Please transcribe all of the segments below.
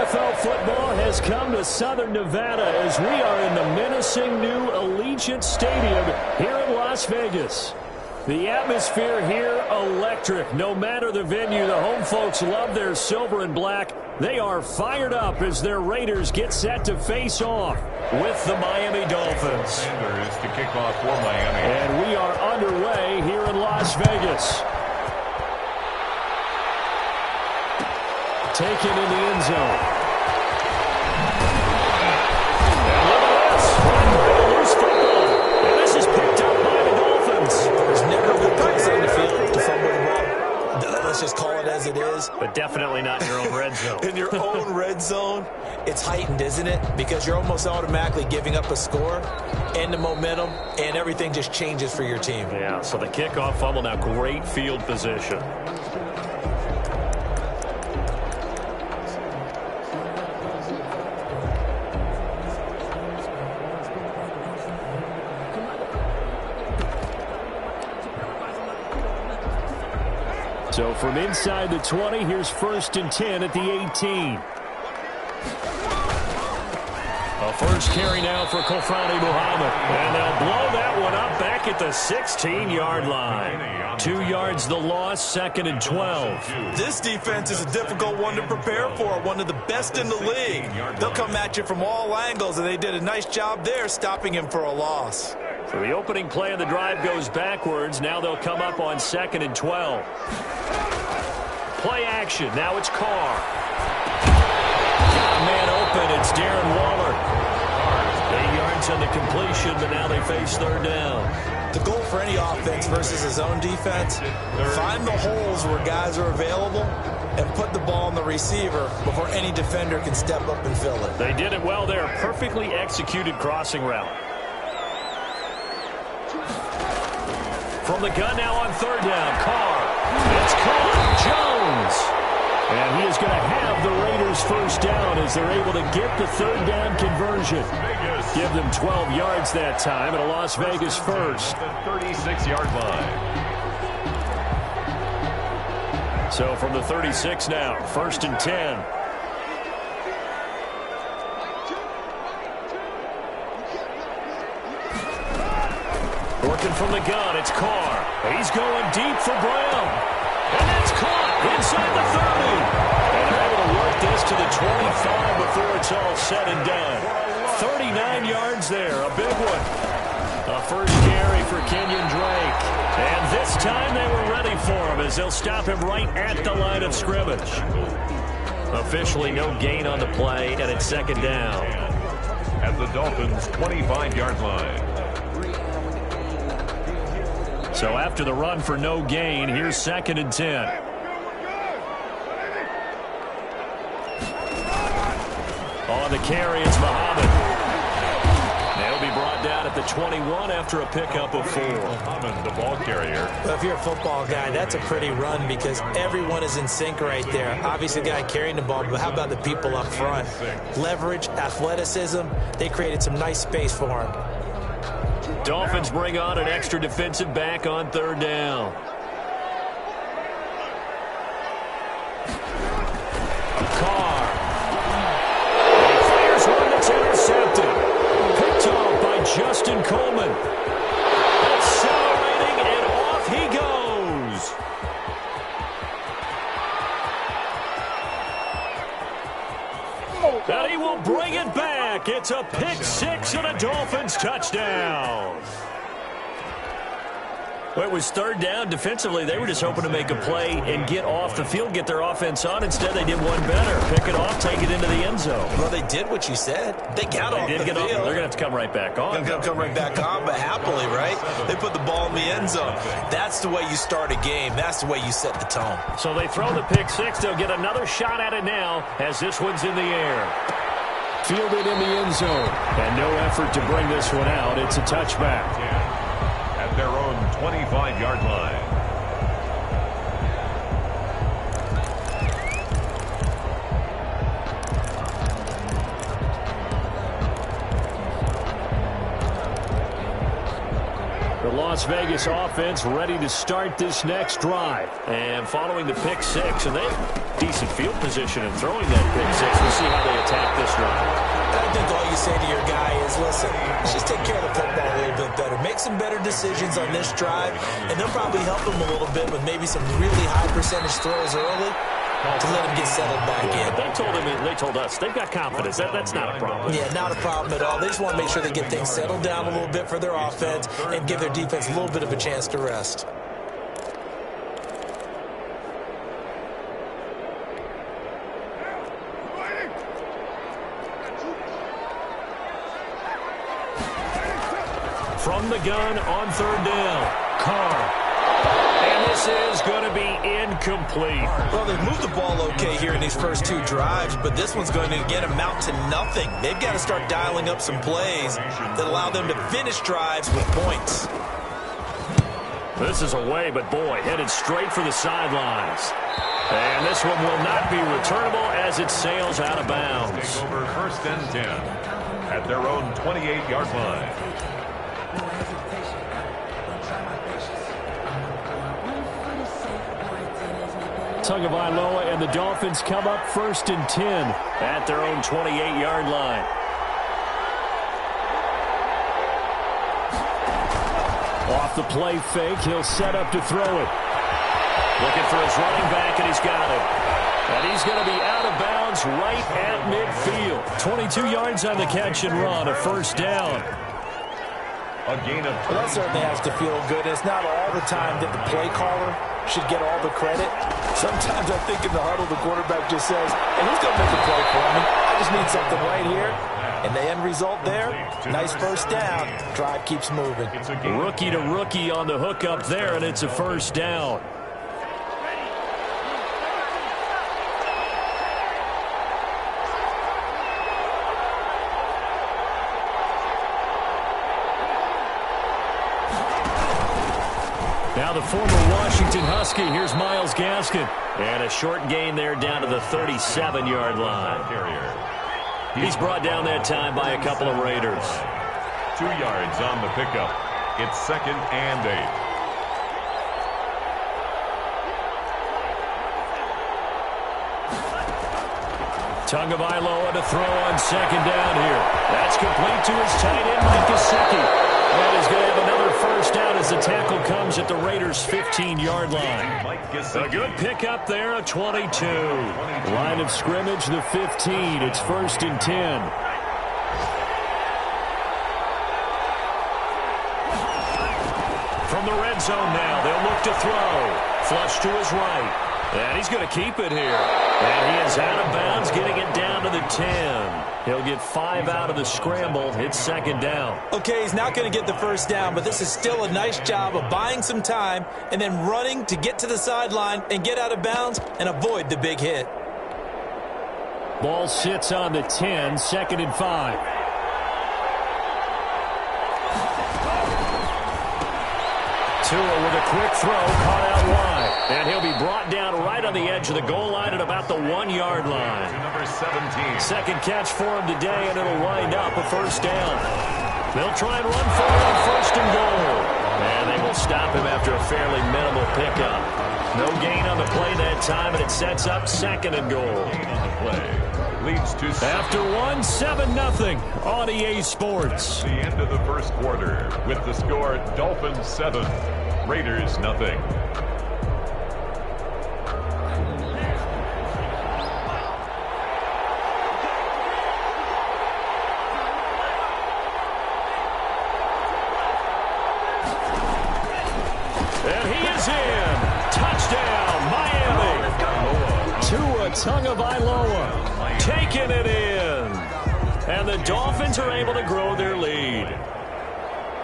NFL football has come to Southern Nevada as we are in the menacing new Allegiant Stadium here in Las Vegas. The atmosphere here electric. No matter the venue, the home folks love their silver and black. They are fired up as their Raiders get set to face off with the Miami Dolphins. Sanders to kick off for Miami. And we are underway here in Las Vegas. Taken in the end zone. And look at this. A loose football. And this is picked up by the Dolphins. There's never a good place on the field to fumble the ball. Let's just call it as it is. But definitely not in your own red zone. In your own red zone, it's heightened, isn't it? Because you're almost automatically giving up a score and the momentum, and everything just changes for your team. Yeah, so the kickoff fumble, now great field position. So from inside the 20, here's 1st and 10 at the 18. A first carry now for Kofrani Muhammad. And they'll blow that one up back at the 16-yard line. 2 yards the loss, 2nd and 12. This defense is a difficult one to prepare for, one of the best in the league. They'll come at you from all angles, and they did a nice job there stopping him for a loss. So the opening play of the drive goes backwards. Now they'll come up on 2nd and 12. Play action. Now it's Carr. Got a man open. It's Darren Waller. 8 yards on the completion, but now they face 3rd down. The goal for any offense versus his own defense, find the holes where guys are available and put the ball on the receiver before any defender can step up and fill it. They did it well there. Perfectly executed crossing route. From the gun now on 3rd down, Carr. It's caught, Jones. And he is going to have the Raiders' 1st down as they're able to get the 3rd down conversion. Give them 12 yards that time at a Las Vegas 1st. The 36-yard line. So from the 36 now, 1st and 10. Working from the gun, it's Carr. He's going deep for Brown. And that's caught inside the 30. And they're able to work this to the 25 before it's all said and done. 39 yards there, a big one. A first carry for Kenyon Drake. And this time they were ready for him as they'll stop him right at the line of scrimmage. Officially no gain on the play, and it's 2nd down. At the Dolphins' 25-yard line. So after the run for no gain, here's 2nd and 10. On the carry, it's Muhammad. They'll be brought down at the 21 after a pickup of 4. Muhammad, the ball carrier. Well, if you're a football guy, that's a pretty run because everyone is in sync right there. Obviously, the guy carrying the ball, but how about the people up front? Leverage, athleticism, they created some nice space for him. Dolphins bring on an extra defensive back on 3rd down. Carr. He fires one that's intercepted. Picked off by Justin Coleman. Accelerating, and off he goes. And he will bring it back. It's a pick 6 and a Dolphins touchdown. Well, it was 3rd down. Defensively, they were just hoping to make a play and get off the field, get their offense on. Instead, they did one better. Pick it off, take it into the end zone. Well, they did what you said. They got off the field. They're going to have to come right back on. They're going to come right back on, but happily, right? They put the ball in the end zone. That's the way you start a game. That's the way you set the tone. So they throw the pick 6. They'll get another shot at it now as this one's in the air. Fielded in the end zone. And no effort to bring this one out. It's a touchback. At their own 25-yard line. The Las Vegas offense ready to start this next drive. And following the pick 6, and decent field position in throwing that pick six. We'll see how they attack this drive. I think all you say to your guy is, listen, let's just take care of the football a little bit better. Make some better decisions on this drive, and they'll probably help him a little bit with maybe some really high percentage throws early to let him get settled back in. They told us they've got confidence. That's not a problem. Yeah, not a problem at all. They just want to make sure they get things settled down a little bit for their offense and give their defense a little bit of a chance to rest. From the gun on third down, Carr. And this is going to be incomplete. Well, they've moved the ball okay here in these first two drives, but this one's going to again amount to nothing. They've got to start dialing up some plays that allow them to finish drives with points. This is away, but boy, headed straight for the sidelines. And this one will not be returnable as it sails out of bounds. Take over first and 10 at their own 28-yard line. Tagovailoa and the Dolphins come up first and 10 at their own 28-yard line. Off the play fake, he'll set up to throw it. Looking for his running back, and he's got it. And he's going to be out of bounds right at midfield. 22 yards on the catch and run, a first down. A gain of 20. Well, that certainly has to feel good. It's not all the time that the play caller should get all the credit. Sometimes I think in the huddle, the quarterback just says, hey, who's going to make a play for me? I just need something right here. And the end result there, nice first down. Drive keeps moving. Rookie to rookie on the hook up there, and it's a first down. Now the former Washington Husky, here's Myles Gaskin. And a short gain there down to the 37-yard line. He's brought down that time by a couple of Raiders. 2 yards on the pickup. It's second and 8. Tagovailoa to throw on second down here. That's complete to his tight end, Mike Gesicki. And he's going to have another first down as the tackle comes at the Raiders' 15-yard line. A good pickup there, a 22. Line of scrimmage, the 15. It's first and 10. From the red zone now, they'll look to throw. Flush to his right. And he's going to keep it here. And he is out of bounds, getting it down to the 10. He'll get 5 out of the scramble. It's second down. Okay, he's not going to get the first down, but this is still a nice job of buying some time and then running to get to the sideline and get out of bounds and avoid the big hit. Ball sits on the 10, second and 5. Tua with a quick throw, caught out wide. And he'll be brought down right on the edge of the goal line at about the 1-yard line. To number 17. Second catch for him today, and it'll wind up a first down. They'll try and run for it on first and goal. And they will stop him after a fairly minimal pickup. No gain on the play that time, and it sets up second and goal. Play leads to after 7-0 on EA Sports. The end of the first quarter with the score Dolphins 7, Raiders nothing. And he is in. Touchdown, Miami. Tua Tagovailoa taking it in. And the Dolphins are able to grow their lead.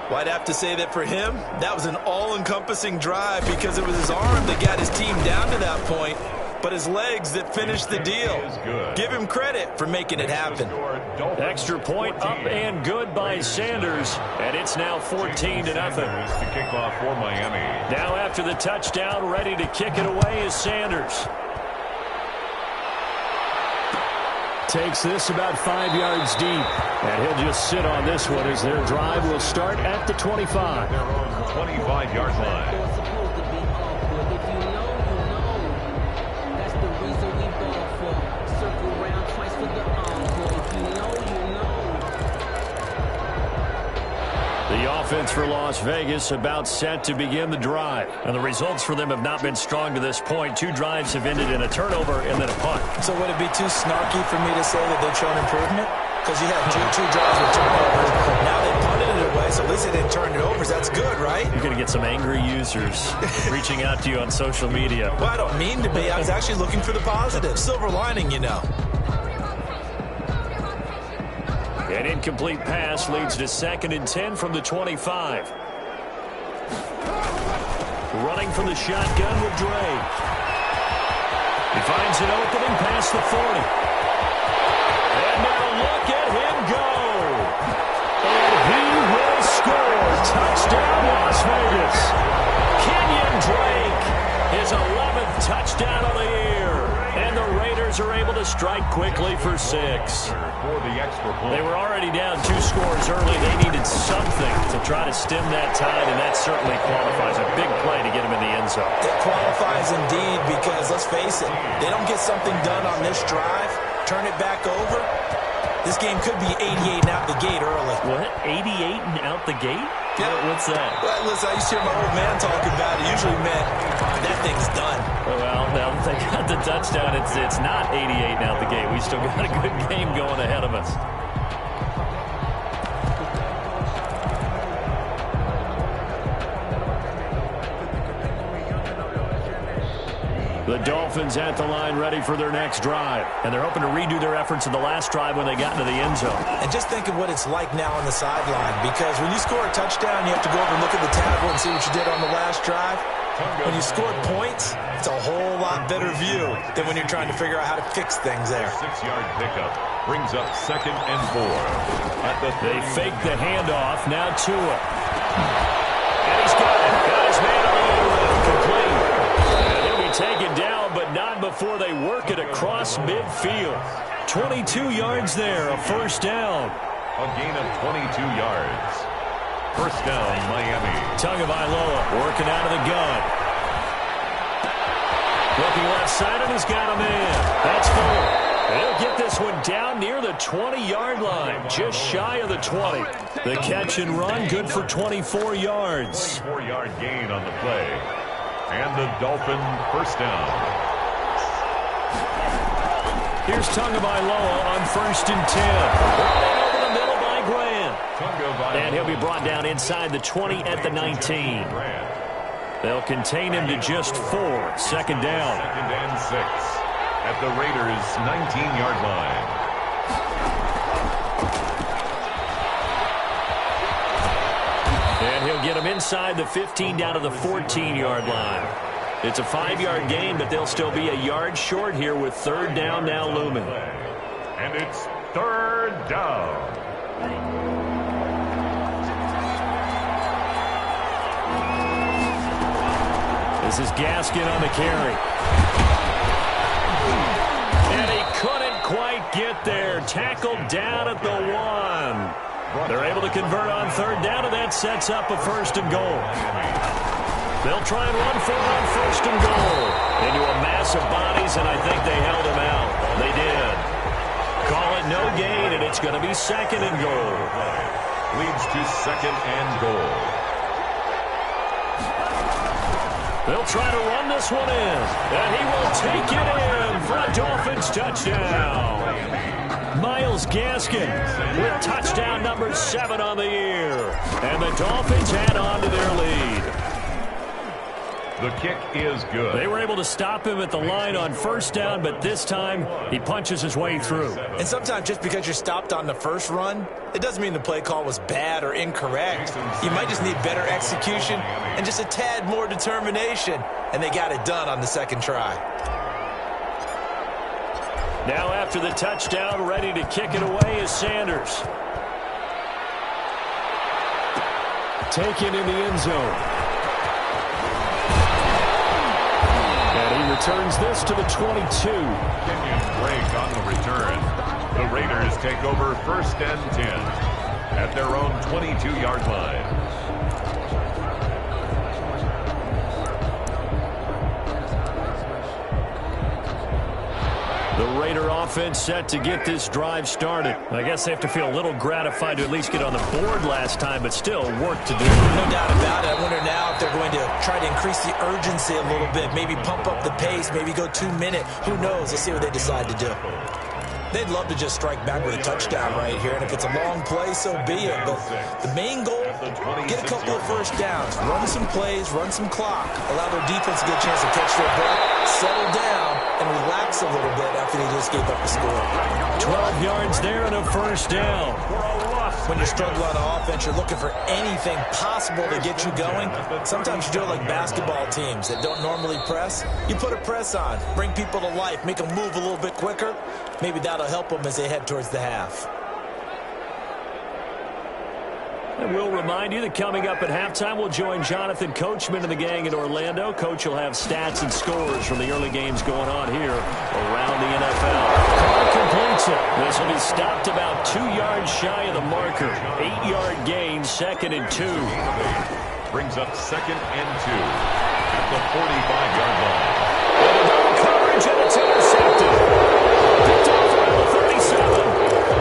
Well, I'd have to say that for him, that was an all-encompassing drive because it was his arm that got his team down to that point, but his legs that finished the deal. Give him credit for making it happen. Extra point up and good by Sanders, and it's now 14-0. To kick off for Miami. Now after the touchdown, ready to kick it away is Sanders. Takes this about 5 yards deep, and he'll just sit on this one as their drive will start at the 25. Their own 25-yard line. That's the reason we offense for Las Vegas about set to begin the drive. And the results for them have not been strong to this point. 2 drives have ended in a turnover and then a punt. So would it be too snarky for me to say that they've shown improvement? Because you had two drives with turnovers. Now they punted it away, so at least they didn't turn it over. That's good, right? You're going to get some angry users reaching out to you on social media. Well, I don't mean to be. I was actually looking for the positive. Silver lining, you know. An incomplete pass leads to 2nd and 10 from the 25. Running from the shotgun with Dre. He finds an opening past the 40. And now look at him go. And he will score. Touchdown, Las Vegas. Kenyon Drake, his 11th touchdown of the year. And the Raiders are able to strike quickly for 6. For the extra point. They were already down 2 scores early. They needed something to try to stem that tide, and that certainly qualifies. A big play to get him in the end zone. It qualifies indeed because, let's face it, they don't get something done on this drive, turn it back over, this game could be 88 and out the gate early. What? 88 and out the gate? Yeah. What's that? Well, listen, I used to hear my old man talk about it. Usually meant that thing's done. Well, now that they got the touchdown, it's not 88 and out the gate. We still got a good game going ahead of us. The Dolphins at the line ready for their next drive. And they're hoping to redo their efforts in the last drive when they got into the end zone. And just think of what it's like now on the sideline. Because when you score a touchdown, you have to go over and look at the table and see what you did on the last drive. When you scored points, it's a whole lot better view than when you're trying to figure out how to fix things there. 6-yard pickup brings up 2nd and 4. They fake the handoff. Now Tua. And he's got it. Got his man on the end. Complete. And he'll be taken down, but not before they work it across midfield. 22 yards there, a first down. A gain of 22 yards. First down, Miami. Tagovailoa working out of the gun. Looking left side, and he's got a man. That's 4. They'll get this one down near the 20-yard line, just shy of the 20. The catch and run, good for 24 yards. 24-yard gain on the play. And the Dolphin first down. Here's Tagovailoa on 1st and 10. Running over the middle by Grant. And he'll be brought down inside the 20 at the 19. They'll contain him to just 4. Second down. 2nd and 6 at the Raiders' 19-yard line. And he'll get him inside the 15 down to the 14-yard line. It's a 5-yard gain, but they'll still be a yard short here with 3rd down now looming. And it's 3rd down. This is Gaskin on the carry. And he couldn't quite get there. Tackled down at the 1. They're able to convert on 3rd down, and that sets up a 1st and goal. They'll try and run for it on 1st and goal. Into a mass of bodies, and I think they held him out. They did. Call it no gain, and it's going to be 2nd and goal. Leads to 2nd and goal. They'll try to run this one in, and he will take it in for a Dolphins touchdown. Myles Gaskin with touchdown number 7 on the year. And the Dolphins add on to their lead. The kick is good. They were able to stop him at the line on 1st down, but this time he punches his way through. And sometimes just because you're stopped on the first run, it doesn't mean the play call was bad or incorrect. You might just need better execution and just a tad more determination. And they got it done on the 2nd try. Now after the touchdown, ready to kick it away is Sanders. Taken in the end zone. And he returns this to the 22. Kenyon Drake on the return. The Raiders take over 1st and 10 at their own 22-yard line. The Raider offense set to get this drive started. I guess they have to feel a little gratified to at least get on the board last time, but still work to do. No doubt about it. I wonder now if they're going to try to increase the urgency a little bit, maybe pump up the pace, maybe go 2 minute. Who knows? Let's see what they decide to do. They'd love to just strike back with a touchdown right here, and if it's a long play, so be it. But the main goal, get a couple of first downs, run some plays, run some clock, allow their defense to get a chance to catch their breath, settle down, and relax a little bit after they just gave up the score. 12 yards there and a first down. When you struggle on offense, you're looking for anything possible to get you going. Sometimes you do it like basketball teams that don't normally press. You put a press on, bring people to life, make them move a little bit quicker. Maybe that'll help them as they head towards the half. And we'll remind you that coming up at halftime, we'll join Jonathan Coachman and the gang in Orlando. Coach will have stats and scores from the early games going on here around the NFL. Carr completes it. This will be stopped about 2 yards shy of the marker. 8-yard gain, 2nd and 2. Brings up 2nd and 2 at the 45-yard line. Coverage, and it's intercepted. Picked off around the 37.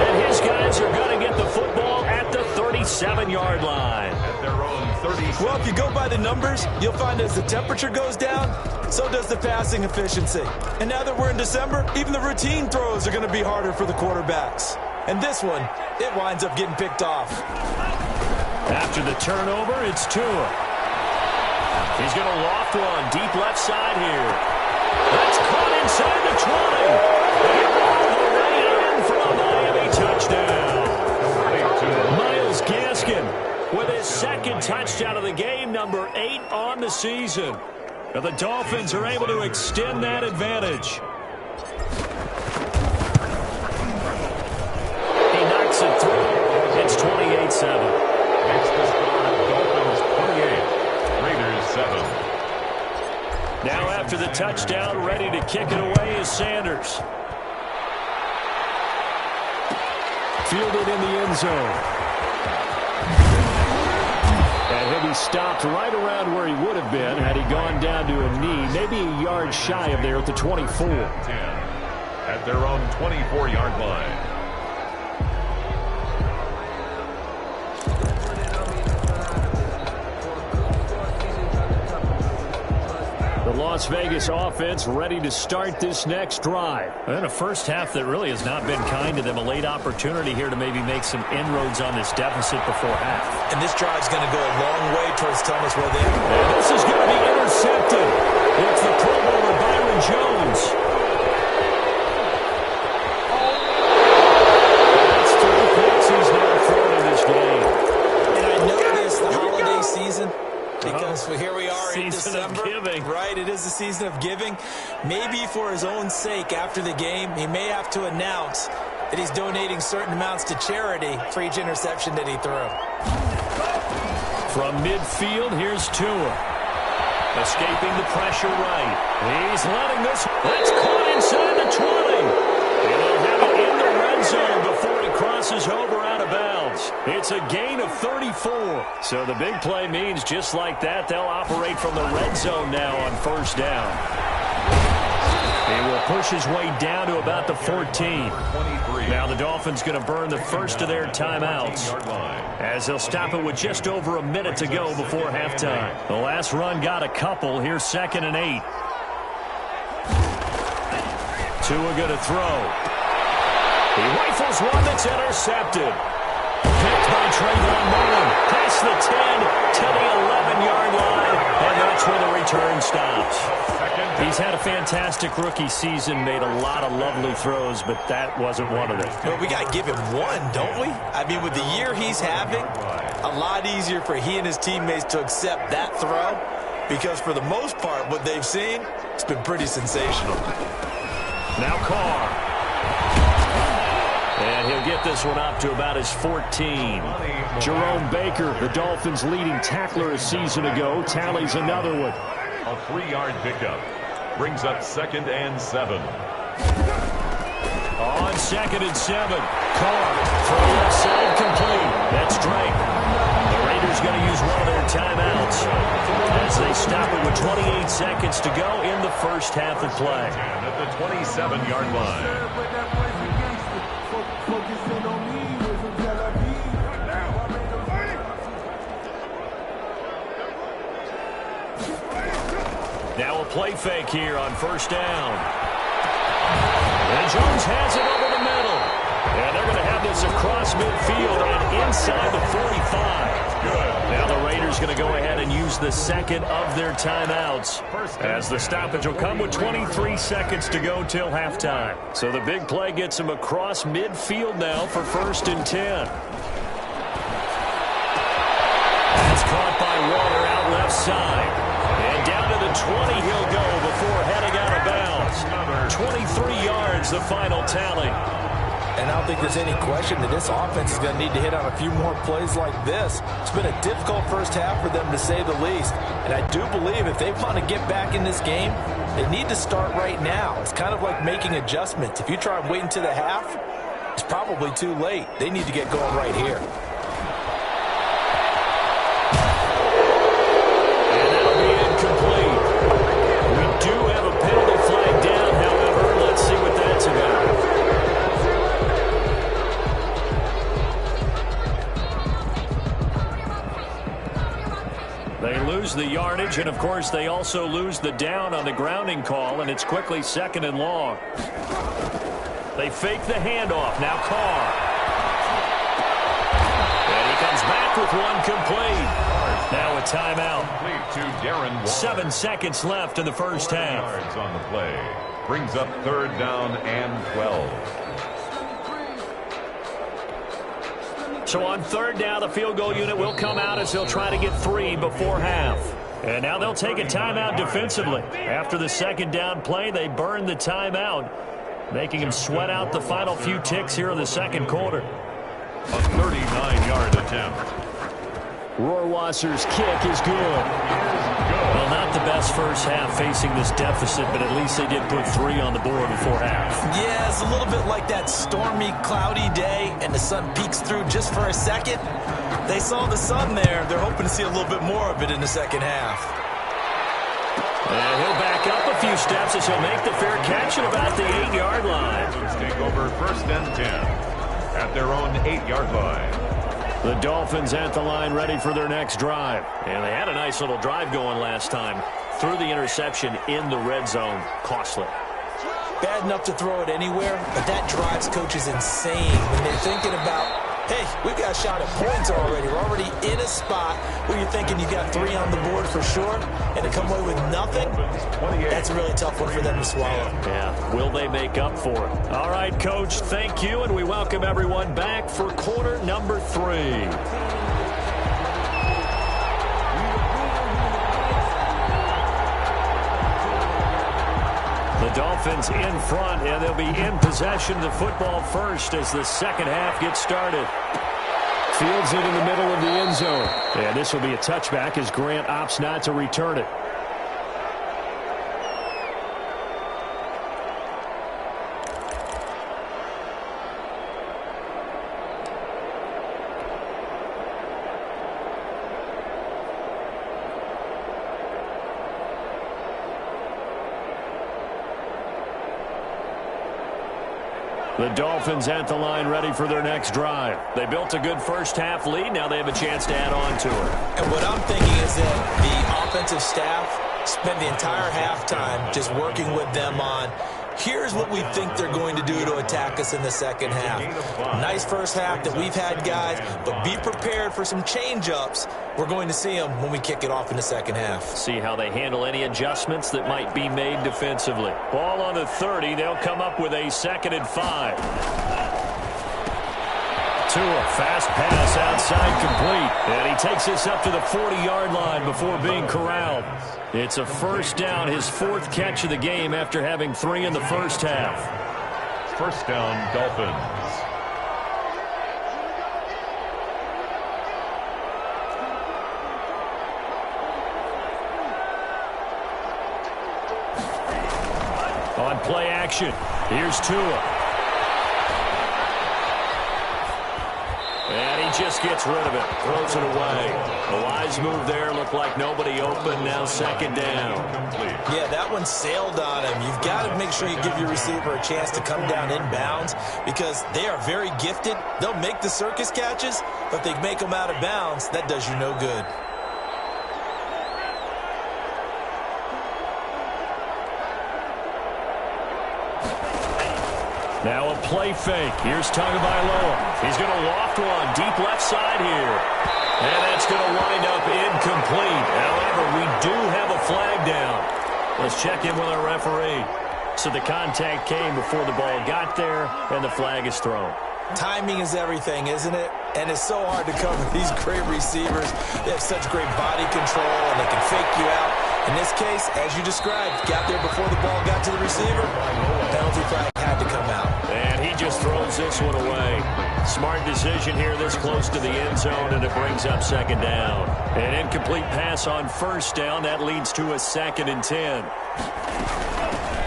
And his guys are going to get the football at the 37-yard line. At their own 37. Well, if you go by the numbers, you'll find as the temperature goes down, so does the passing efficiency. And now that we're in December, even the routine throws are going to be harder for the quarterbacks. And this one, it winds up getting picked off. After the turnover, it's Tua. He's going to loft one deep left side here. That's caught inside the 20. And the right in for a Miami touchdown. Myles Gaskin with his 2nd touchdown of the game, number 8 on the season. Now the Dolphins are able to extend that advantage. He knocks it through. It's 28-7. It's the score. Dolphins 28, Raiders 7. Now after the touchdown, ready to kick it away is Sanders. Fielded in the end zone. And he'll be stopped right around where he would have been had he gone down to a knee, maybe a yard shy of there at the 24. 10 at their own 24-yard line. The Las Vegas offense ready to start this next drive. And a first half that really has not been kind to them. A late opportunity here to maybe make some inroads on this deficit before half. And this drive's going to go a long way towards telling us where they are. And this is going to be intercepted. It's the Pro Bowler Byron Jones. That's 3 picks he's now thrown in this game. And I know this, the holiday season, because here we are in Season December. of giving. Right, it is the season of giving. Maybe for his own sake after the game, he may have to announce that he's donating certain amounts to charity for each interception that he threw. From midfield, here's Tua. Escaping the pressure right. He's letting this. That's caught inside the 20. And they'll have it in the red zone before he crosses over out of bounds. It's a gain of 34. So the big play means just like that, they'll operate from the red zone now on first down. He will push his way down to about the 14. Now the Dolphins going to burn the first of their timeouts as they'll stop it with just over a minute to go before halftime. The last run got a couple. Here's 2nd and 8. Tua going to throw. He rifles one that's intercepted. Picked by Trayvon Mullen. Past the 10 to the 11-yard line. And that's where the return stops. He's had a fantastic rookie season, made a lot of lovely throws, but that wasn't one of them. Well, we got to give him one, don't we? I mean, with the year he's having, a lot easier for he and his teammates to accept that throw because for the most part, what they've seen, it's been pretty sensational. Now Carr. And he'll get this one up to about his 14. Jerome Baker, the Dolphins' leading tackler a season ago, tallies another one. A 3-yard pickup brings up 2nd and 7. On 2nd and 7. Carr from the left side, complete. That's Drake. The Raiders going to use one of their timeouts as they stop it with 28 seconds to go in the first half of play. At the 27-yard line. Now a play fake here on first down. And Jones has it over the middle. And they're going to have this across midfield and inside the 45. Good. Now the Raiders going to go ahead and use the second of their timeouts as the stoppage will come with 23 seconds to go till halftime. So the big play gets them across midfield now for 1st and 10. That's caught by Waller out left side. And down to the 20 he'll go before heading out of bounds. 23 yards, the final tally. And I don't think there's any question that this offense is going to need to hit on a few more plays like this. It's been a difficult first half for them, to say the least. And I do believe if they want to get back in this game, they need to start right now. It's kind of like making adjustments. If you try and wait until the half, it's probably too late. They need to get going right here. The yardage, and of course they also lose the down on the grounding call, and it's quickly 2nd and long. They fake the handoff. Now Carr. And he comes back with one complete. Now a timeout. Complete to Darren Waller. 7 seconds left in the first half. Yards on the play. Brings up 3rd down and 12. So on 3rd down, the field goal unit will come out as they'll try to get 3 before half. And now they'll take a timeout defensively. After the 2nd down play, they burn the timeout, making him sweat out the final few ticks here in the 2nd quarter. A 39-yard attempt. Rohrwasser's kick is good. Well, not the best first half facing this deficit, but at least they did put 3 on the board before half. Yeah, it's a little bit like that stormy, cloudy day, and the sun peeks through just for a second. They saw the sun there. They're hoping to see a little bit more of it in the 2nd half. And he'll back up a few steps as he'll make the fair catch at about the 8-yard line. Let's take over 1st and 10 at their own 8-yard line. The Dolphins at the line ready for their next drive. And they had a nice little drive going last time. Threw the interception in the red zone. Costly. Bad enough to throw it anywhere, but that drives coaches insane when they're thinking about, hey, we've got a shot at points already. We're already in a spot where you're thinking you've got 3 on the board for sure, and to come away with nothing, that's a really tough one for them to swallow. Yeah, will they make up for it? All right, Coach, thank you, and we welcome everyone back for quarter number 3. The Dolphins in front, and they'll be in possession of the football first as the 2nd half gets started. Fields it in the middle of the end zone. And this will be a touchback as Grant opts not to return it. The Dolphins at the line ready for their next drive. They built a good first half lead. Now they have a chance to add on to it. And what I'm thinking is that the offensive staff spent the entire halftime just working with them on, here's what we think they're going to do to attack us in the 2nd half. Nice first half that we've had, guys, but be prepared for some change-ups. We're going to see them when we kick it off in the 2nd half. See how they handle any adjustments that might be made defensively. Ball on the 30. They'll come up with a 2nd and 5. Tua, fast pass outside, complete. And he takes this up to the 40-yard line before being corralled. It's a first down, his 4th catch of the game after having 3 in the first half. First down, Dolphins. On play action, here's Tua. just gets rid of it, throws it away. A wise move there. Looked like nobody open. Now second down. Yeah, that one sailed on him. You've got to make sure you give your receiver a chance to come down inbounds because they are very gifted. They'll make the circus catches, but if they make them out of bounds, that does you no good. Now a play fake. Here's Tagovailoa. He's going to loft one deep left side here. And that's going to wind up incomplete. However, we do have a flag down. Let's check in with our referee. So the contact came before the ball got there, and the flag is thrown. Timing is everything, isn't it? And it's so hard to cover these great receivers. They have such great body control, and they can fake you out. In this case, as you described, got there before the ball got to the receiver. Penalty flag had to come out. And he just throws this one away. Smart decision here this close to the end zone, and it brings up second down. An incomplete pass on first down. That leads to a 2nd and 10.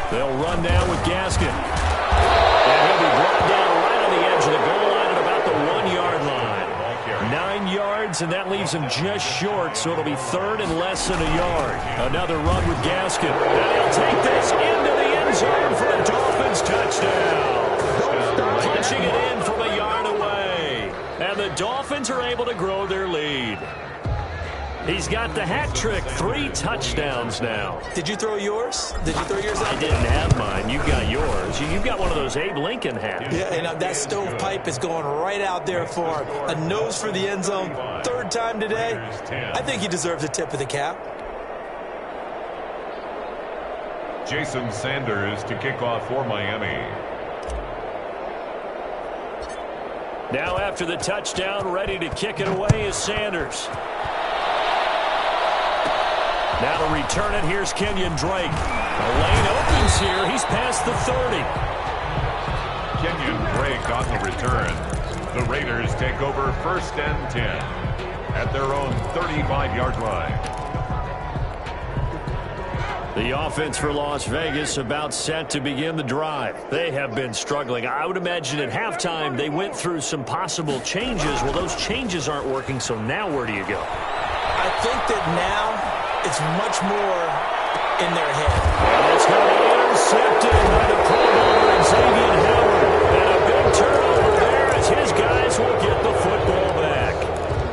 They'll run down with Gaskin. And he'll be brought down right on the edge of the goal line at about the 1-yard line. 9 yards, and that leaves him just short, so it'll be 3rd and less than a yard. Another run with Gaskin. And he'll take this into the end zone for a Dolphins touchdown. Punching it in from a yard away. And the Dolphins are able to grow their lead. He's got the hat trick, 3 touchdowns now. Did you throw yours? Did you throw yours out? I didn't have mine. You got yours. You've got one of those Abe Lincoln hats. Yeah, and that stovepipe is going right out there for a nose for the end zone. 3rd time today. I think he deserves a tip of the cap. Jason Sanders to kick off for Miami. Now after the touchdown, ready to kick it away is Sanders. Now to return it, here's Kenyon Drake. The lane opens here. He's past the 30. Kenyon Drake on the return. The Raiders take over 1st and 10 at their own 35-yard line. The offense for Las Vegas about set to begin the drive. They have been struggling. I would imagine at halftime they went through some possible changes. Well, those changes aren't working, so now where do you go? I think that now it's much more in their head. And it's going to be intercepted by the Pro Bowler Xavier Howard. And a big turnover there as his guys will get the football back.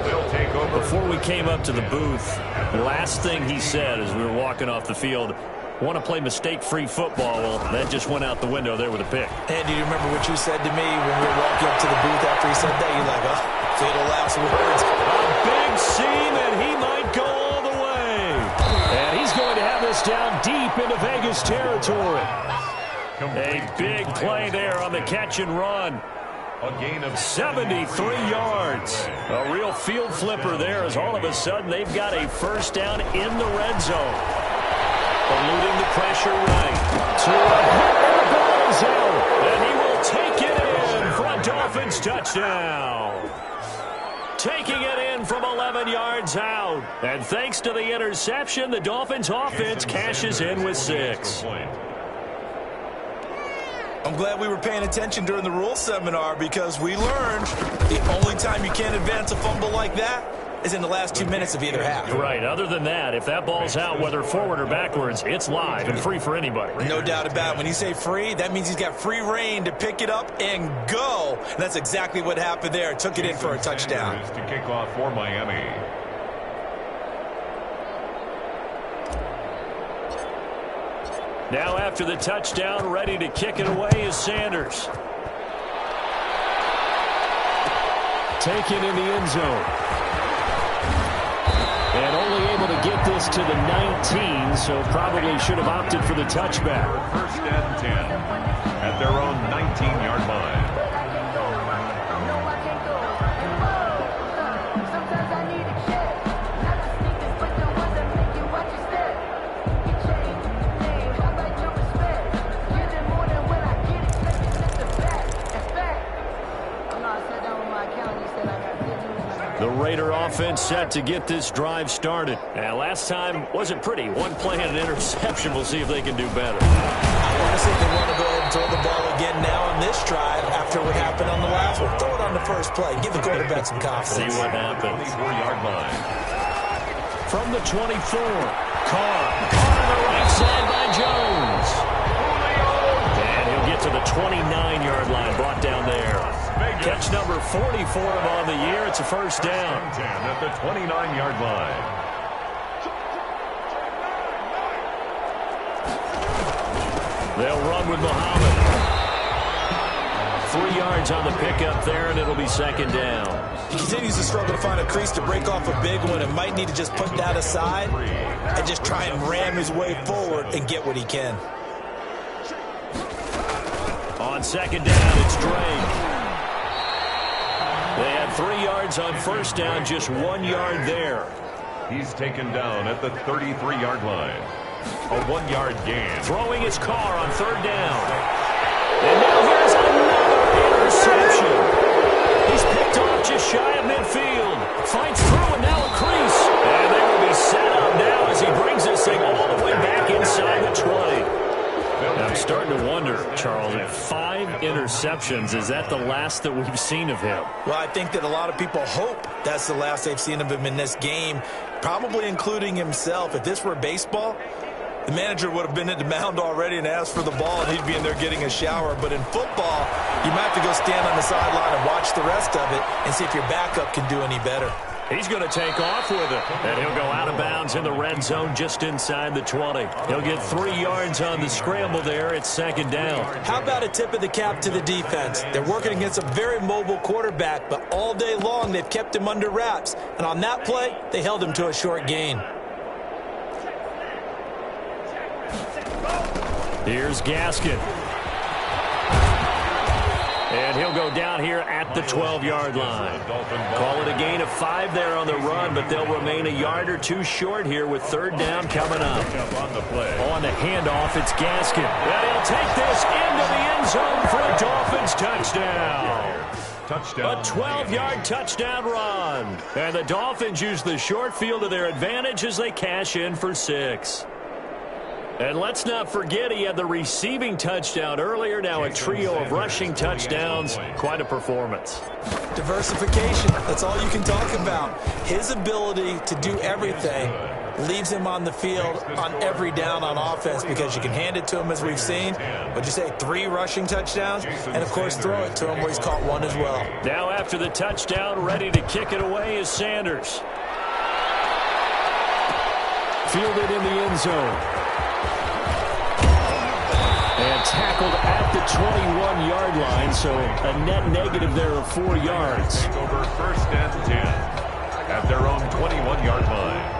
They'll take over. Before we came up to the booth, the last thing he said as we were walking off the field, want to play mistake-free football. Well, that just went out the window there with a pick. And do you remember what you said to me when we were walking up to the booth after he said that? You're like, oh, fatal last words. A big seam, and he might go all the way. And he's going to have this down deep into Vegas territory. A big play there on the catch and run. A gain of 73 yards. A real field flipper there as all of a sudden they've got a 1st down in the red zone. Eluding the pressure right. To a hit, and the ball is out. And he will take it in for a Dolphins touchdown. Taking it in from 11 yards out. And thanks to the interception, the Dolphins offense cashes in with 6. I'm glad we were paying attention during the rules seminar because we learned the only time you can't advance a fumble like that is in the last 2 minutes of either half. Right. Other than that, if that ball's out, whether forward or backwards, it's live and free for anybody. No doubt about it. When you say free, that means he's got free reign to pick it up and go. And that's exactly what happened there. Took it in for a touchdown. To kick off for Miami. Now after the touchdown, ready to kick it away is Sanders. Taken in the end zone. And only able to get this to the 19, so probably should have opted for the touchback. 1st and 10 at their own 19-yard line. The Raider offense set to get this drive started. Now, last time wasn't pretty. One play and an interception. We'll see if they can do better. I want to see if they want to go ahead and throw the ball again now on this drive after what happened on the last one. Throw it on on the first play. Give the quarterback some confidence. See what happens. 24-yard line. From the 24, Carr. Caught on the right side by Jones. And he'll get to the 29-yard line, brought down there. Catch number 44 on the year. It's a first down. 10 at the 29-yard line. They'll run with Muhammad. 3 yards on the pickup there, and it'll be second down. He continues to struggle to find a crease to break off a big one and might need to just put that aside and just try and ram his way forward and get what he can. On second down, it's Drake. They had 3 yards on first down, just 1 yard there. He's taken down at the 33-yard line. A 1-yard gain. Throwing his Carr on third down. And now here's another interception. He's picked off just shy of midfield. Fights through and now a crease. And they will be set up now as he brings this thing all the way back inside the 20. I'm starting to wonder, Charles, if 5 interceptions, is that the last that we've seen of him? Well, I think that a lot of people hope that's the last they've seen of him in this game, probably including himself. If this were baseball, the manager would have been at the mound already and asked for the ball, and he'd be in there getting a shower. But in football, you might have to go stand on the sideline and watch the rest of it and see if your backup can do any better. He's going to take off with it, and he'll go out of bounds in the red zone just inside the 20. He'll get 3 yards on the scramble there. It's second down. How about a tip of the cap to the defense? They're working against a very mobile quarterback, but all day long they've kept him under wraps. And on that play, they held him to a short gain. Here's Gaskin. And he'll go down here at the 12-yard line. Call it a gain of 5 there on the run, but they'll remain a yard or 2 short here with third down coming up. On the handoff, it's Gaskin. And he'll take this into the end zone for a Dolphins touchdown. A 12-yard touchdown run. And the Dolphins use the short field to their advantage as they cash in for 6. And let's not forget he had the receiving touchdown earlier. Now a trio of rushing touchdowns. Quite a performance. Diversification. That's all you can talk about. His ability to do everything leaves him on the field on every down on offense because you can hand it to him as we've seen. What'd you say, 3 rushing touchdowns? And, of course, throw it to him where he's caught 1 as well. Now after the touchdown, ready to kick it away is Sanders. Fielded in the end zone. And tackled at the 21-yard line, so a net negative there of 4 yards. Over first and 10 at their own 21-yard line.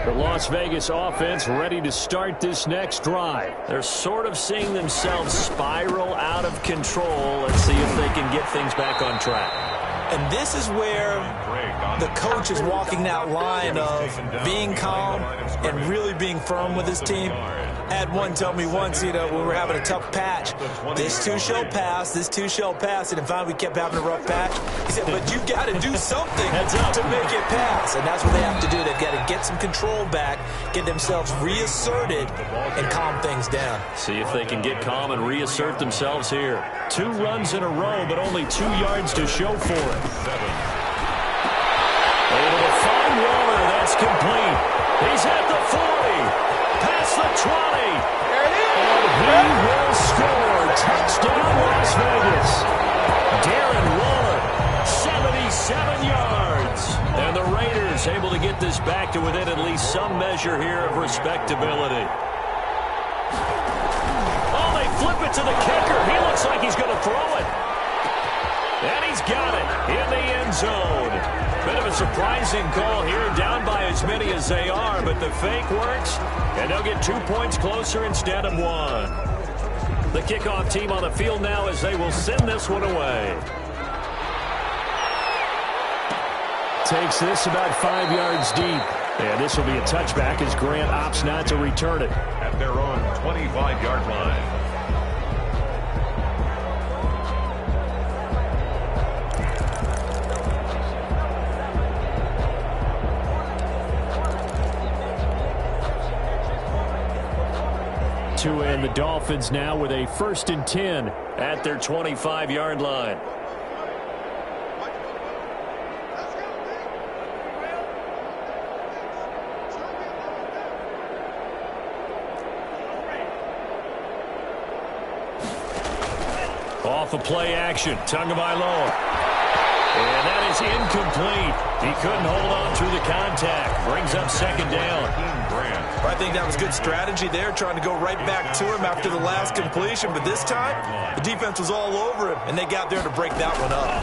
The Las Vegas offense ready to start this next drive. They're sort of seeing themselves spiral out of control. Let's see if they can get things back on track. And this is where the coach is walking that line of being calm and really being firm with his team. I had one tell me once, when we were having a tough patch, this too shall pass, this too shall pass. And finally we kept having a rough patch. He said, but you've got to do something to make it pass. And that's what they have to do. They've got to get some control back, get themselves reasserted, and calm things down. See if they can get calm and reassert themselves here. 2 runs in a row, but only 2 yards to show for it. Able to find Waller. That's complete. He's at the 40. Past the 20. And he will score. Touchdown, Las Vegas. Darren Waller, 77 yards. And the Raiders able to get this back to within at least some measure here of respectability. Oh, they flip it to the kicker. He looks like he's going to throw it. And he's got it in the end zone. Bit of a surprising call here, down by as many as they are, but the fake works, and they'll get 2 points closer instead of 1. The kickoff team on the field now as they will send this one away. Takes this about 5 yards deep. And this will be a touchback as Grant opts not to return it. At their own 25-yard line. to, and the Dolphins now with a 1st and 10 at their 25-yard line. Off of play action, Tagovailoa. And that is incomplete. He couldn't hold on through the contact. Brings up 2nd down. I think that was good strategy there, trying to go right back to him after the last completion. But this time, the defense was all over him, and they got there to break that one up.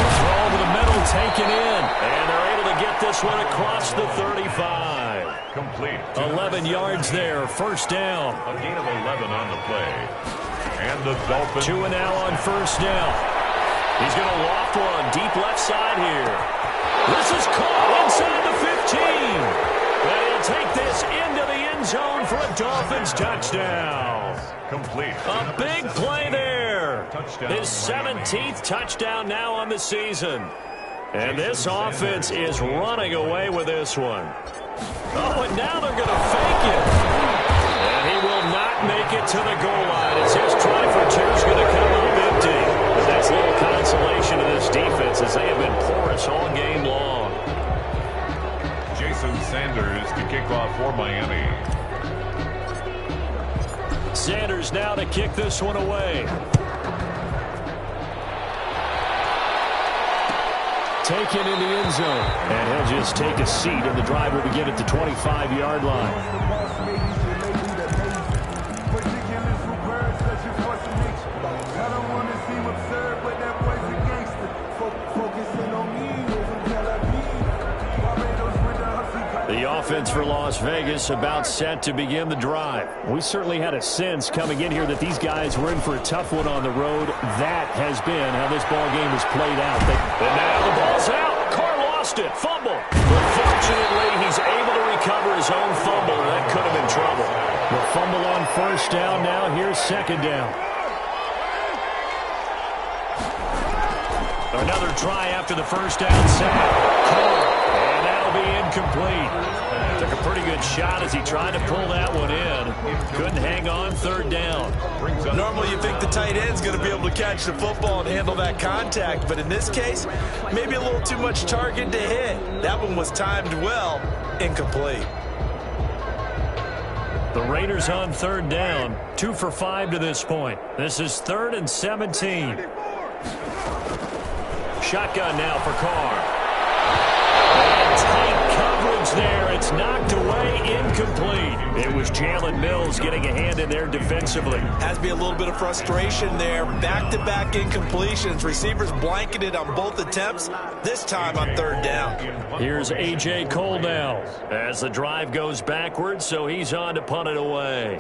The throw over the middle, taken in. And they're able to get this one across the 35. Complete. 11 yards there, 1st down. A gain of 11 on the play. And the Dolphins. 2 and now on 1st down. He's going to loft one deep left side here. This is caught inside the 15. And he'll take this into the end zone for a Dolphins touchdown. Complete. A big play there. His 17th touchdown now on the season. And this offense is running away with this one. Oh, and now they're going to fake it. And he will not make it to the goal line. As his try for 2 is going to come up empty. But that's little consolation to this defense as they have been porous all game long. Jason Sanders to kick off for Miami. Sanders now to kick this one away. Taken in the end zone. And he'll just take a seat, and the drive will begin at the 25-yard line. The offense for Las Vegas about set to begin the drive. We certainly had a sense coming in here that these guys were in for a tough one on the road. That has been how this ball game has played out. And now the ball's out. Carr lost it. Fumble. But fortunately, he's able to recover his own fumble. That could have been trouble. The fumble on 1st down. Now here's 2nd down. Another try after the 1st down sack. And that'll be incomplete. Took a pretty good shot as he tried to pull that one in. Couldn't hang on 3rd down. Normally you think the tight end's going to be able to catch the football and handle that contact. But in this case, maybe a little too much target to hit. That one was timed well. Incomplete. The Raiders on 3rd down. 2 for 5 to this point. This is 3rd and 17. Shotgun now for Carr. And tight coverage there. It's knocked away, incomplete. It was Jalen Mills getting a hand in there defensively. Has to be a little bit of frustration there. Back-to-back incompletions. Receivers blanketed on both attempts, this time on 3rd down. Here's A.J. Cole now as the drive goes backwards, so he's on to punt it away.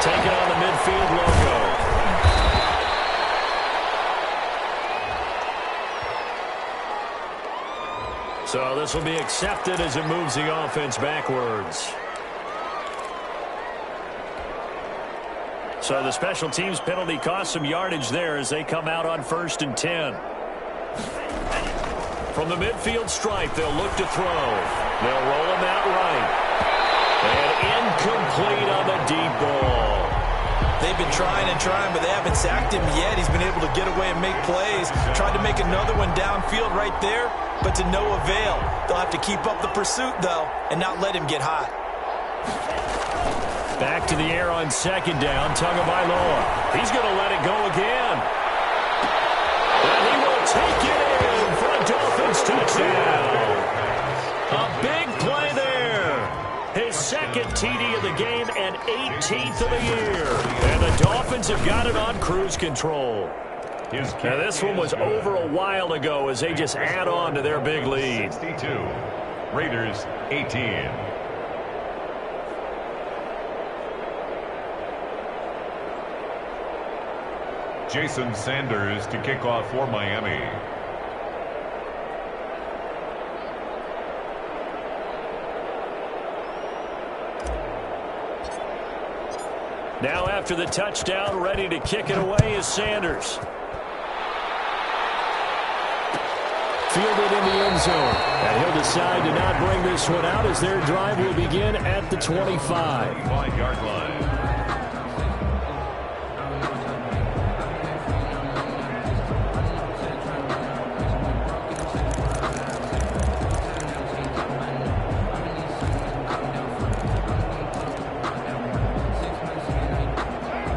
Taking on the midfield logo. So this will be accepted as it moves the offense backwards. So the special teams penalty cost some yardage there as they come out on 1st and 10. From the midfield stripe, they'll look to throw. They'll roll him out right. And incomplete on the deep ball. They've been trying and trying, but they haven't sacked him yet. He's been able to get away and make plays. Tried to make another one downfield right there, but to no avail. They'll have to keep up the pursuit, though, and not let him get hot. Back to the air on 2nd down. Tagovailoa. He's going to let it go again. And he will take it in for a Dolphins touchdown. A big play there. His 2nd TD of the game and 18th of the year. And the Dolphins have got it on cruise control. Now this one was over a while ago as they just add on to their big lead. 62. Raiders 18. Jason Sanders to kick off for Miami. Now after the touchdown, ready to kick it away is Sanders. fielded in the end zone. And he'll decide to not bring this one out as their drive will begin at the 25. 25-yard line.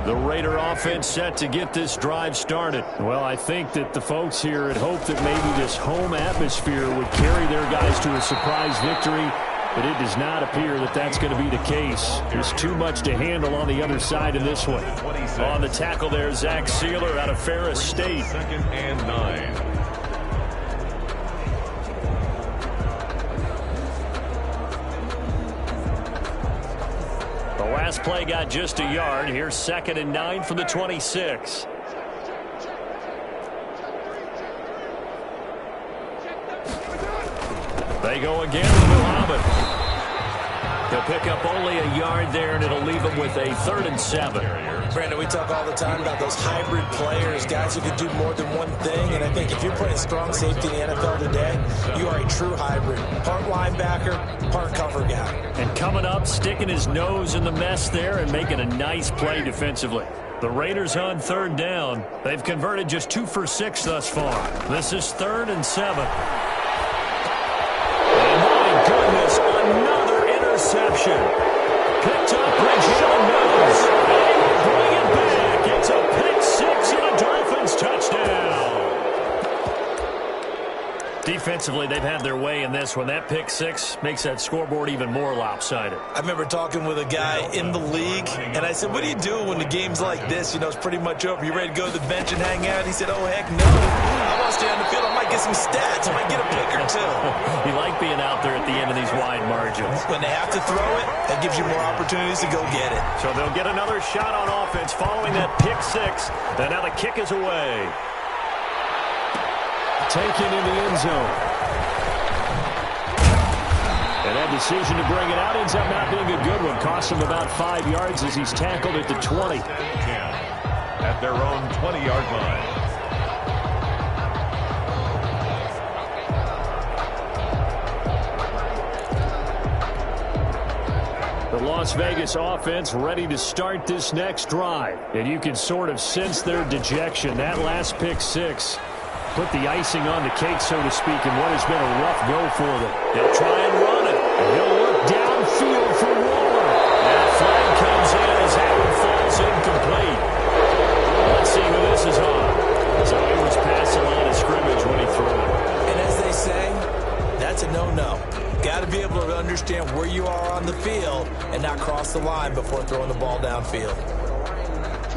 The Raider offense set to get this drive started. Well, I think that the folks here had hoped that maybe this home atmosphere would carry their guys to a surprise victory, but it does not appear that that's going to be the case. There's too much to handle on the other side of this one. On the tackle there, Zach Sealer out of Ferris State. 2nd and 9. Last play got just a yard. Here's 2nd and 9 from the 26. They go again with Muhammad. They'll pick up only a yard there, and it'll leave them with a 3rd and 7. Brandon, we talk all the time about those hybrid players, guys who can do more than one thing. And I think if you're playing strong safety in the NFL today, you are a true hybrid. Part linebacker, part cover guy. And coming up, sticking his nose in the mess there and making a nice play defensively. The Raiders on 3rd down. They've converted just 2 for 6 thus far. This is 3rd and 7. And my goodness, another interception. Picked up by Jalen Mills. And he'll bring it back. It's a pick 6 and a Dolphins touchdown. Defensively, they've had their way in this one. That pick 6 makes that scoreboard even more lopsided. I remember talking with a guy in the league, and I said, what do you do when the game's like this? You know, it's pretty much over. You ready to go to the bench and hang out? He said, oh, heck no. I want to stay on the field. I might get some stats. I might get a pick or two. You like being out there at the end of these wide margins. When they have to throw it, that gives you more opportunities to go get it. So they'll get another shot on offense following that pick 6. And now the kick is away. Taken in the end zone. And that decision to bring it out ends up not being a good one. Costs him about 5 yards as he's tackled at the 20. At their own 20-yard line. The Las Vegas offense ready to start this next drive. And you can sort of sense their dejection. That last pick 6 put the icing on the cake, so to speak, in what has been a rough go for them. They'll try and run it. And he'll look downfield for Waller. That flag comes in as that one falls incomplete. Let's see who this is on. So he was past the line of scrimmage when he threw it. And as they say, that's a no-no. Got to be able to understand where you are on the field and not cross the line before throwing the ball downfield.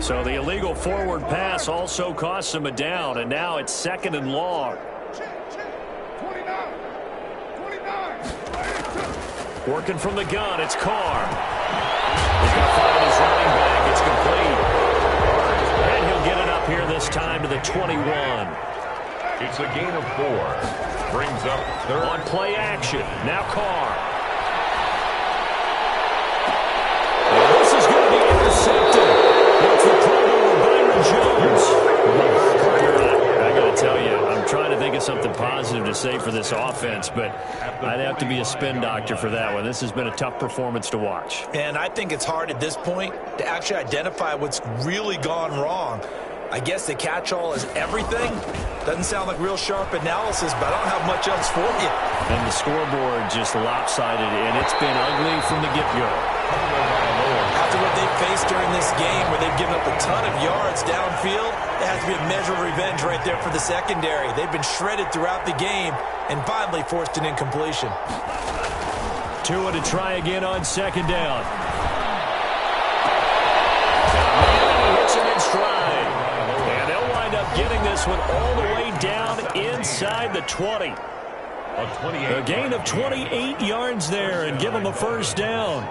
So the illegal forward pass also costs him a down, and now it's 2nd and long. Working from the gun, it's Carr. He's going to find his running back. It's complete. And he'll get it up here this time to the 21. It's a gain of 4. Brings up 3rd. On play action. Now Carr. And this is going to be intercepted. It's the Pro Bowler Byron Jones. I got to tell you, I'm trying to think of something positive to say for this offense, but I'd have to be a spin doctor for that one. This has been a tough performance to watch. And I think it's hard at this point to actually identify what's really gone wrong. I guess the catch-all is everything. Doesn't sound like real sharp analysis, but I don't have much else for you. And the scoreboard just lopsided, and it's been ugly from the get-go. After what they faced during this game, where they've given up a ton of yards downfield, it has to be a measure of revenge right there for the secondary. They've been shredded throughout the game and finally forced an incompletion. Tua to try again on 2nd down. Hits him in stride. And they'll wind up getting this one all the way down inside the 20. A gain of 28 yards there and give them a 1st down.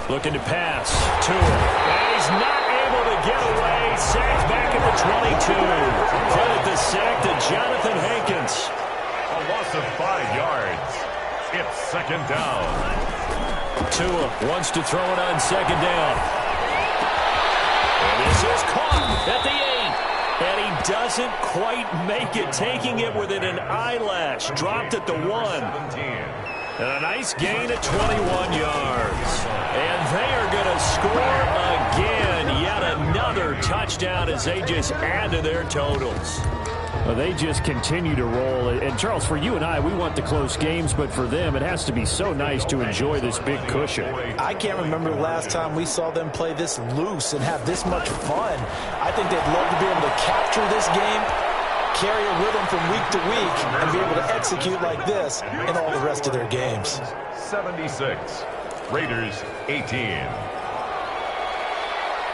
Looking to pass. Tua. And he's not able to get away. Sacked back at the 22. Credit the sack to Jonathan Hankins. A loss of 5 yards. It's 2nd down. Tua wants to throw it on 2nd down. And this is caught at the 8. And he doesn't quite make it, taking it within an eyelash. Dropped at the 1. And a nice gain at 21 yards. And they are going to score again. Yet another touchdown as they just add to their totals. Well, they just continue to roll. And, Charles, for you and I, we want the close games, but for them, it has to be so nice to enjoy this big cushion. I can't remember the last time we saw them play this loose and have this much fun. I think they'd love to be able to capture this game, carry it with them from week to week, and be able to execute like this in all the rest of their games. 76. Raiders 18.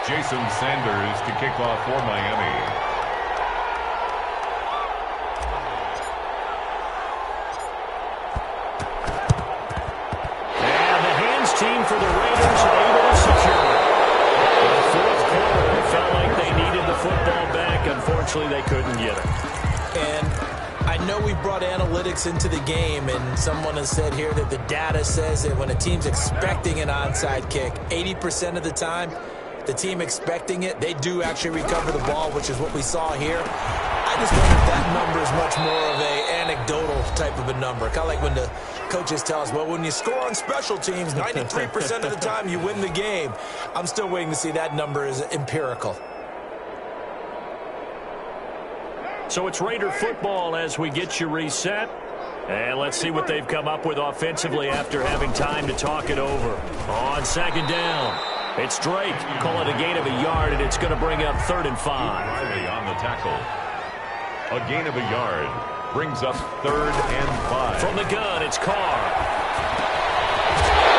Jason Sanders to kick off for Miami. Team for the Raiders able to secure it. In the fourth quarter, it felt like they needed the football back. Unfortunately, they couldn't get it. And I know we brought analytics into the game, and someone has said here that the data says that when a team's expecting an onside kick, 80% of the time, the team expecting it, they do actually recover the ball, which is what we saw here. I just wonder if that number is much more of a anecdotal type of a number. Kind of like when the coaches tell us, well, when you score on special teams, 93% of the time you win the game. I'm still waiting to see that number is empirical. So it's Raider football as we get you reset. And let's see what they've come up with offensively after having time to talk it over. On second down, it's Drake. Call it a gain of a yard, and it's going to bring up 3rd and 5. Riley on the tackle. A gain of a yard brings up 3rd and 5. From the gun, it's Carr.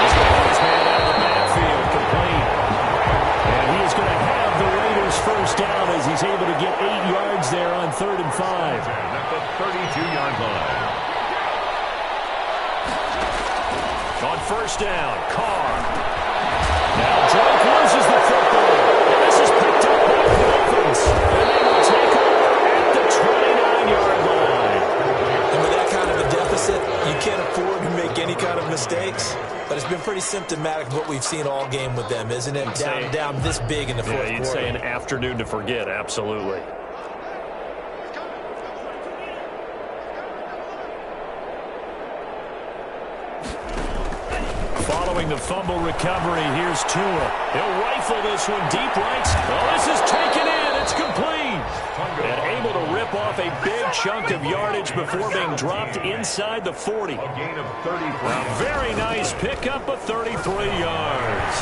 He's going to get his man out of the backfield, complete. And he is going to have the Raiders first down as he's able to get 8 yards there on 3rd and 5. At the 32-yard line. On first down, Carr. Now Drake loses the football. And this is picked up by the Dolphins. And they will take over at the 29-yard line. And with that kind of a deficit, you can't afford to make any kind of mistakes. But it's been pretty symptomatic of what we've seen all game with them, isn't it? Down this big in the fourth quarter. You'd say an afternoon to forget, absolutely. Following the fumble recovery, here's Tua. He'll rifle this one deep right. Oh, this is taken in. It's complete. And able to rip off a big chunk of yardage before being dropped inside the 40. A gain of 33. A very nice pickup of 33 yards.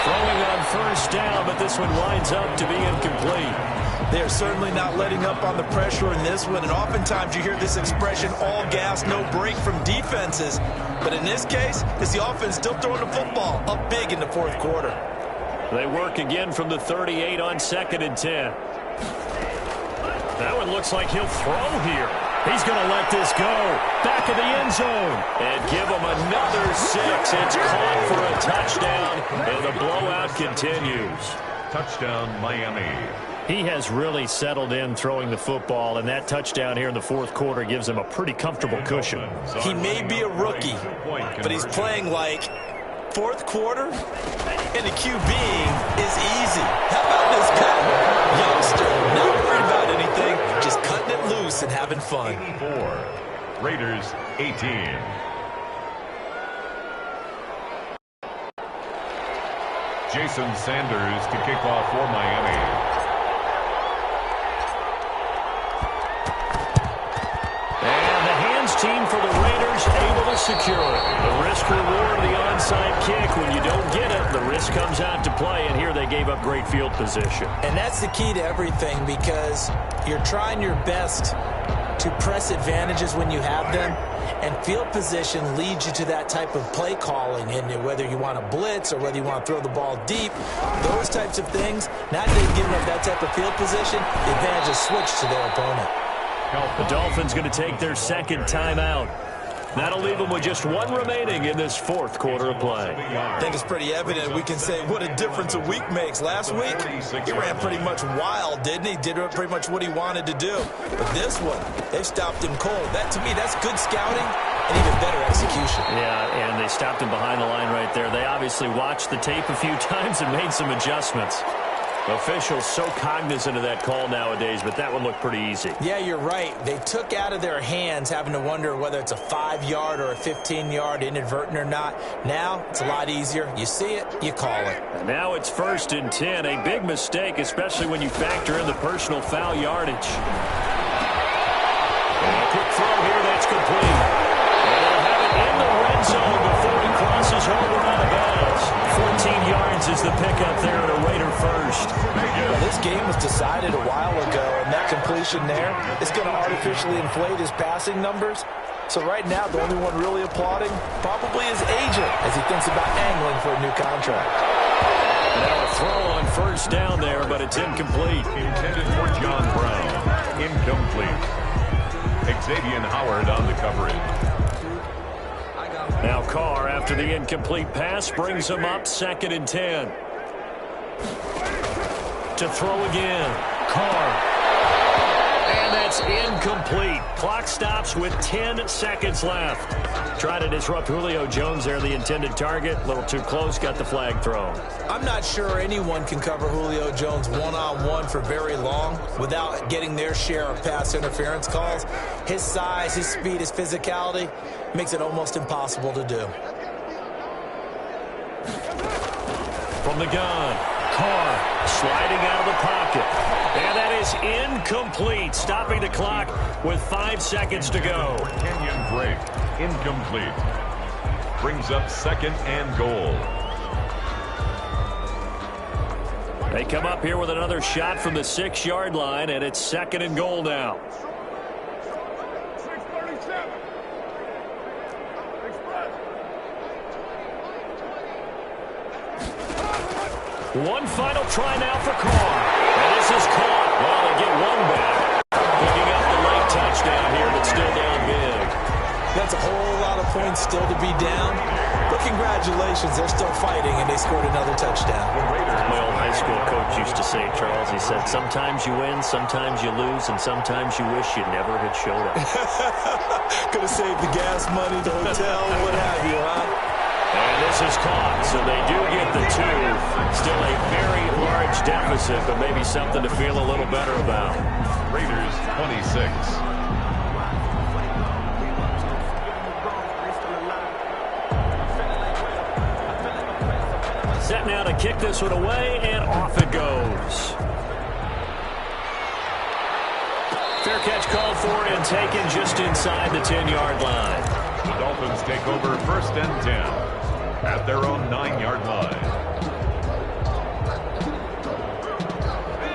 Throwing on first down, but this one winds up to be incomplete. They're certainly not letting up on the pressure in this one, and oftentimes you hear this expression, all gas, no break from defenses. But in this case, it's the offense still throwing the football up big in the fourth quarter. They work again from the 38 on 2nd and 10. That one looks like he'll throw here. He's going to let this go. Back of the end zone. And give him another 6. It's caught for a touchdown, and the blowout continues. Touchdown, Miami. He has really settled in throwing the football, and that touchdown here in the fourth quarter gives him a pretty comfortable cushion. He may be a rookie, but he's playing like fourth quarter, and the QBing is easy. How about this guy? Youngster, not worried about anything, just cutting it loose and having fun. 84. Raiders 18. Jason Sanders to kick off for Miami. Team for the Raiders able to secure it. The risk reward of the onside kick. When you don't get it, the risk comes out to play, and here they gave up great field position. And that's the key to everything, because you're trying your best to press advantages when you have them, and field position leads you to that type of play calling. And whether you want to blitz or whether you want to throw the ball deep, those types of things, not that they've given up that type of field position, the advantage is switched to their opponent. The Dolphins going to take their second timeout. That'll leave them with just one remaining in this fourth quarter of play. I think it's pretty evident. We can say what a difference a week makes. Last week, he ran pretty much wild, didn't he? Did pretty much what he wanted to do. But this one, they've stopped him cold. That, to me, that's good scouting and even better execution. Yeah, and they stopped him behind the line right there. They obviously watched the tape a few times and made some adjustments. Officials so cognizant of that call nowadays, but that one looked pretty easy. Yeah, you're right. They took out of their hands having to wonder whether it's a 5-yard or a 15-yard, inadvertent or not. Now, it's a lot easier. You see it, you call it. And now it's 1st and 10. A big mistake, especially when you factor in the personal foul yardage. And a quick throw here, that's complete. And they'll have it in the red zone before he crosses over out of bounds. 14 yards is the pickup there at a Raider first. Well, this game was decided a while ago, and that completion there is going to artificially inflate his passing numbers. So right now, the only one really applauding probably his agent as he thinks about angling for a new contract. Now a throw on 1st down there, but it's incomplete. Intended for John Brown. Incomplete. Xavier Howard on the coverage. Now Carr, after the incomplete pass, brings him up 2nd and 10. To throw again. Carr. And that's incomplete. Clock stops with 10 seconds left. Trying to disrupt Julio Jones there, the intended target. A little too close, got the flag thrown. I'm not sure anyone can cover Julio Jones one-on-one for very long without getting their share of pass interference calls. His size, his speed, his physicality makes it almost impossible to do. From the gun, Carr sliding out of the pocket. And that is incomplete, stopping the clock with 5 seconds to go. Kenyon Drake, incomplete. Brings up 2nd and goal. They come up here with another shot from the 6-yard line, and it's 2nd and goal now. One final try now for Carr. And this is caught. Well, they get one back. Picking up the late touchdown here, but still down big. That's a whole lot of points still to be down. But congratulations, they're still fighting, and they scored another touchdown. My old high school coach used to say, Charles, he said, sometimes you win, sometimes you lose, and sometimes you wish you never had showed up. Could have saved the gas money, the hotel, what have you, huh? And this is caught, so they do get the 2. Still a very large deficit, but maybe something to feel a little better about. Raiders 26. Set now to kick this one away, and off it goes. Fair catch called for and taken just inside the 10-yard line. The Dolphins take over 1st and 10 at their own 9-yard line.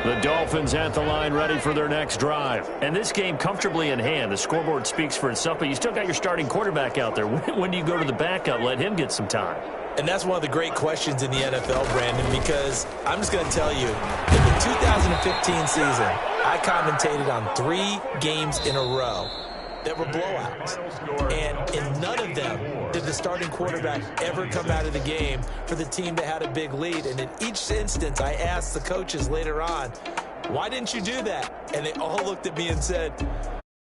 The Dolphins at the line ready for their next drive. And this game comfortably in hand. The scoreboard speaks for itself, but you still got your starting quarterback out there. When do you go to the backup? Let him get some time. And that's one of the great questions in the NFL, Brandon, because I'm just going to tell you, in the 2015 season, I commentated on 3 games in a row that were blowouts. And in none of them did the starting quarterback ever come out of the game for the team that had a big lead. And in each instance, I asked the coaches later on, why didn't you do that? And they all looked at me and said,